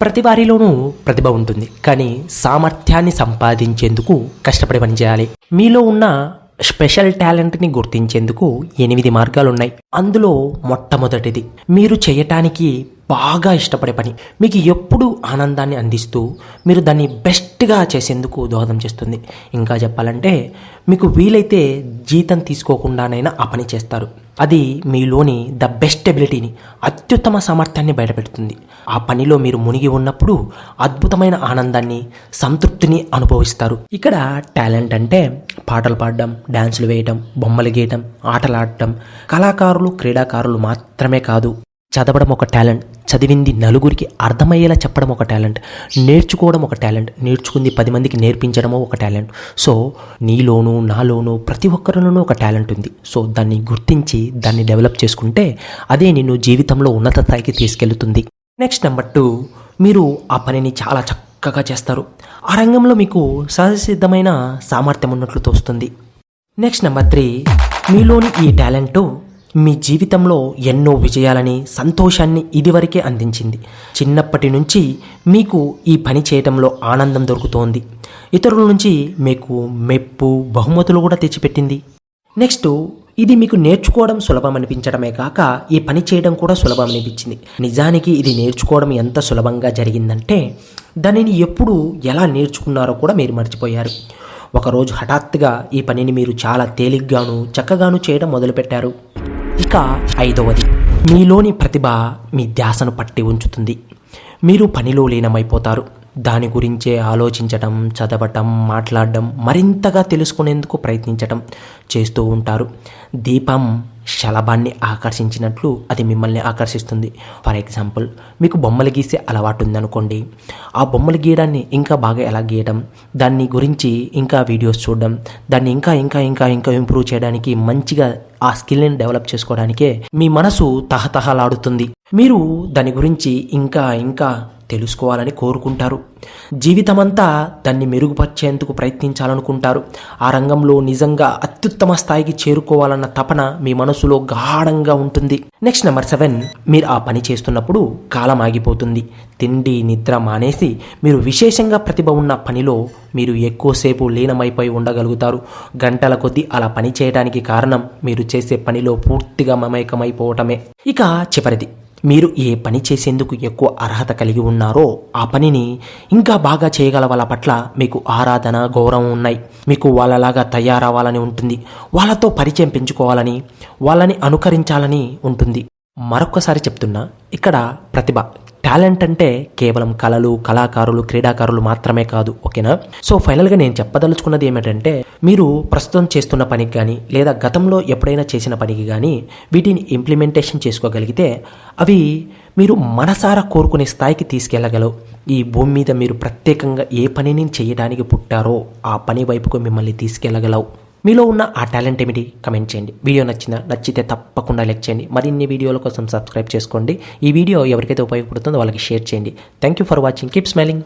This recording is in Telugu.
ప్రతి వారిలోనూ ప్రతిభ ఉంటుంది, కానీ సామర్థ్యాన్ని సంపాదించేందుకు కష్టపడి పనిచేయాలి. మీలో ఉన్న స్పెషల్ టాలెంట్ని గుర్తించేందుకు 8 మార్గాలున్నాయి. అందులో మొట్టమొదటిది, మీరు చేయటానికి బాగా ఇష్టపడే పని మీకు ఎప్పుడు ఆనందాన్ని అందిస్తూ మీరు దాన్ని బెస్ట్గా చేసేందుకు దోహదం చేస్తుంది. ఇంకా చెప్పాలంటే మీకు వీలైతే జీతం తీసుకోకుండానైనా ఆ పని చేస్తారు. అది మీలోని ద బెస్ట్ ఎబిలిటీని, అత్యుత్తమ సామర్థ్యాన్ని బయటపెడుతుంది. ఆ పనిలో మీరు మునిగి ఉన్నప్పుడు అద్భుతమైన ఆనందాన్ని, సంతృప్తిని అనుభవిస్తారు. ఇక్కడ టాలెంట్ అంటే పాటలు పాడడం, డ్యాన్సులు వేయడం, బొమ్మలు గీయడం, ఆటలాడటం, కళాకారులు, క్రీడాకారులు మాత్రమే కాదు. చదవడం ఒక టాలెంట్, చదివింది నలుగురికి అర్థమయ్యేలా చెప్పడం ఒక టాలెంట్, నేర్చుకోవడం ఒక టాలెంట్, నేర్చుకుంది 10 మందికి నేర్పించడము ఒక టాలెంట్. సో నీలోనూ నాలోనూ ప్రతి ఒక్కరిలోనూ ఒక టాలెంట్ ఉంది. సో దాన్ని గుర్తించి దాన్ని డెవలప్ చేసుకుంటే అదే నిన్ను జీవితంలో ఉన్నత స్థాయికి తీసుకెళ్తుంది. నెక్స్ట్ నెంబర్ 2, మీరు ఆ పనిని చాలా చక్కగా చేస్తారు. ఆ రంగంలో మీకు సహజసిద్ధమైన సామర్థ్యం ఉన్నట్లు తోస్తుంది. నెక్స్ట్ నెంబర్ 3, మీలోని ఈ టాలెంటు మీ జీవితంలో ఎన్నో విజయాలని, సంతోషాన్ని ఇదివరకే అందించింది. చిన్నప్పటి నుంచి మీకు ఈ పని చేయడంలో ఆనందం దొరుకుతోంది. ఇతరుల నుంచి మీకు మెప్పు, బహుమతులు కూడా తెచ్చిపెట్టింది. నెక్స్ట్, ఇది మీకు నేర్చుకోవడం సులభం అనిపించడమే కాక ఈ పని చేయడం కూడా సులభం అనిపించింది. నిజానికి ఇది నేర్చుకోవడం ఎంత సులభంగా జరిగిందంటే దానిని ఎప్పుడు ఎలా నేర్చుకున్నారో కూడా మీరు మర్చిపోయారు. ఒకరోజు హఠాత్తుగా ఈ పనిని మీరు చాలా తేలిగ్గాను, చక్కగాను చేయడం మొదలుపెట్టారు. ఇక 5వది, మీలోని ప్రతిభ మీ ధ్యాసను పట్టి ఉంచుతుంది. మీరు పనిలో లీనమైపోతారు. దాని గురించే ఆలోచించటం, చదవటం, మాట్లాడడం, మరింతగా తెలుసుకునేందుకు ప్రయత్నించటం చేస్తూ ఉంటారు. దీపం శలభాన్ని ఆకర్షించినట్లు అది మిమ్మల్ని ఆకర్షిస్తుంది. ఫర్ ఎగ్జాంపుల్, మీకు బొమ్మలు గీసే అలవాటు ఉందనుకోండి. ఆ బొమ్మలు గీయడాన్ని ఇంకా బాగా ఎలా గీయడం, దాన్ని గురించి ఇంకా వీడియోస్ చూడడం, దాన్ని ఇంకా ఇంకా ఇంకా ఇంకా ఇంప్రూవ్ చేయడానికి, మంచిగా ఆ స్కిల్ని డెవలప్ చేసుకోవడానికే మీ మనసు తహతహలాడుతుంది. మీరు దాని గురించి ఇంకా ఇంకా తెలుసుకోవాలని కోరుకుంటారు. జీవితమంతా దాన్ని మెరుగుపరిచేందుకు ప్రయత్నించాలనుకుంటారు. ఆ రంగంలో నిజంగా అత్యుత్తమ స్థాయికి చేరుకోవాలన్న తపన మీ మనసులో గాఢంగా ఉంటుంది. నెక్స్ట్ నెంబర్ 7, మీరు ఆ పని చేస్తున్నప్పుడు కాలం ఆగిపోతుంది. తిండి, నిద్ర మానేసి మీరు విశేషంగా ప్రతిభ ఉన్న పనిలో మీరు ఎక్కువసేపు లీనమైపోయి ఉండగలుగుతారు. గంటల కొద్దీ అలా పని చేయడానికి కారణం మీరు చేసే పనిలో పూర్తిగా మమేకమైపోవటమే. ఇక చివరిది, మీరు ఏ పని చేసేందుకు ఎక్కువ అర్హత కలిగి ఉన్నారో ఆ పనిని ఇంకా బాగా చేయగల వాళ్ళ పట్ల మీకు ఆరాధన, గౌరవం ఉన్నాయి. మీకు వాళ్ళలాగా తయారవ్వాలని ఉంటుంది. వాళ్ళతో పరిచయం పెంచుకోవాలని, వాళ్ళని అనుకరించాలని ఉంటుంది. మరొక్కసారి చెప్తున్నా, ఇక్కడ ప్రతిభ, టాలెంట్ అంటే కేవలం కళలు, కళాకారులు, క్రీడాకారులు మాత్రమే కాదు. ఓకేనా? సో ఫైనల్గా నేను చెప్పదలుచుకున్నది ఏమిటంటే, మీరు ప్రస్తుతం చేస్తున్న పనికి కానీ లేదా గతంలో ఎప్పుడైనా చేసిన పనికి కానీ వీటిని ఇంప్లిమెంటేషన్ చేసుకోగలిగితే అవి మీరు మనసారా కోరుకునే స్థాయికి తీసుకెళ్లగలవు. ఈ భూమి మీద మీరు ప్రత్యేకంగా ఏ పనిని చేయడానికి పుట్టారో ఆ పని వైపుకు మిమ్మల్ని తీసుకెళ్లగలవు. మీలో ఉన్న ఆ టాలెంట్ ఏమిటి? కమెంట్ చేయండి. వీడియో నచ్చితే తప్పకుండా లైక్ చేయండి. మరిన్ని వీడియోల కోసం సబ్స్క్రైబ్ చేసుకోండి. ఈ వీడియో ఎవరికైతే ఉపయోగపడుతుందో వాళ్ళకి షేర్ చేయండి. Thank you for watching. Keep smiling.